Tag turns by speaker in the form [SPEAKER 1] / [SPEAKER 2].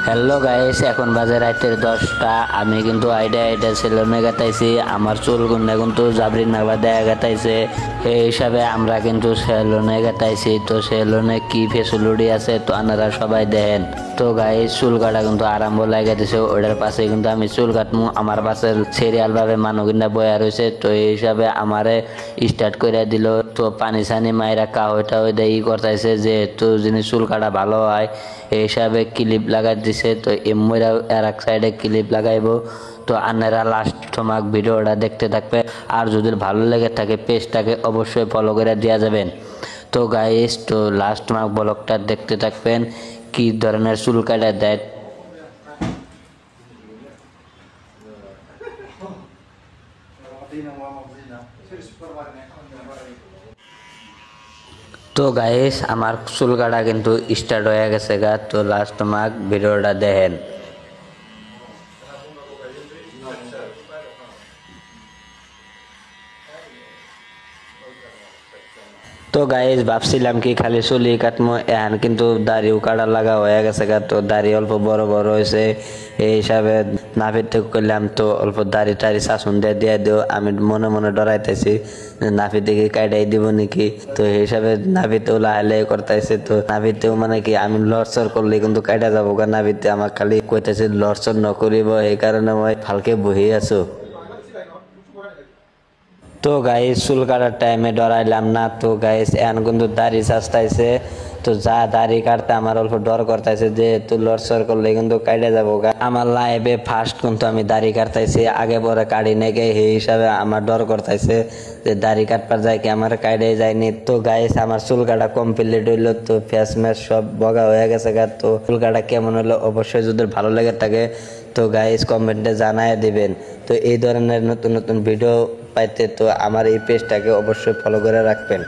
[SPEAKER 1] Hello guys, এখন বাজে রাতের 10টা। আমি কিন্তু আইডা সেলুনে গেতাইছি। আমার চুল গুন্ডা কিন্তু জাবরিন নাগবা দেয়া গেতাইছে। এই হিসাবে আমরা কিন্তু সেলুনে গেতাইছি। তো সেলুনে কি ফেসিলিটি আছে তো আপনারা সবাই দেখেন। তো গাইস, চুল কাটা কিন্তু আরম্ভ লাগে দিছে। ওটার পাশে কিন্তু আমি চুল কাটমু। আমার পাশে সিরিয়াল ভাবে মানুষ কিন্তু বয়া রয়েছে। তো এই হিসাবে আমারে স্টার্ট করে দিল। তো পানি সানি মাইরা কাহইটা ওই দেই করতেছে যে তো জিনিস চুল কাটা ভালো হয় এই হিসাবে ক্লিপ লাগাই দিছে। তো এমরা আর এক সাইডে ক্লিপ লাগাইবো। তো আপনারা লাস্ট তোমাক ভিডিওটা দেখতে থাকবে। আর যদি ভালো লেগে থাকে পেজটাকে অবশ্যই ফলো করে দেওয়া যাবেন। তো গাইস, তো লাস্ট মার্ক ব্লগটা দেখতে থাকবেন কি ধরনের চুল কাটা দেয়। তো গাইস, আমার চুল কাটা কিন্তু স্টার্ট হয়ে গেছে গা। তো লাস্ট মার্ক ভিডিওটা দেখেন। তো গাইস, ভাবছিলাম কি খালি চুলি কাটমো, এখন কিন্তু দাড়িও কাটা লাগা হয়ে গেছে গা। তো দাড়ি অল্প বড় বড় হয়েছে এই হিসাবে নাভির থেকে করলাম। তো অল্প দাড়ি টাড়ি শাসন দিয়ে দিও। আমি মনে মনে ডরাইতেছি নাভি থেকে কাটাই দিব নাকি। তো এই হিসাবে নাভিতেও লাহালে করতেছে। তো নাভিতেও মানে কি আমি লড়চড় করলে কিন্তু কাটা যাবো গা। নাভিতে আমার খালি কইতেছে লড়চড় ন করিব, এই কারণে আমি ফালকে বহি আছো। তো গাইস, চুল কাটার টাইমে ডরাইলাম না। তো গাইস, এখন কিন্তু দাড়ি সাজতাইছে। তো যা দাড়ি কাটতে আমার অল্প ডর করতেছে যে তুই লড়চড় করলে কিন্তু কাটে যাবো গা। আমার লাইফে ফার্স্ট কিন্তু আমি দাড়ি কাটতেছি, আগে পরে কাটি নেগে সেই হিসাবে আমার ডর করতেছে যে দাড়ি কাটবার যায় কি আমার কাটে যায়নি। তো গাইস, আমার চুল কাটা কমপ্লিট হইলো। তো ফেস ম্যাচ সব বগা হয়ে গেছে গা। তো চুল কাটা কেমন হলো অবশ্যই যদি ভালো লেগে থাকে তো গাইস কমেন্টে জানায় দিবেন। তো এই ধরনের নতুন নতুন ভিডিও পাইতে তো আমার এই পেজটাকে অবশ্যই ফলো করে রাখবেন।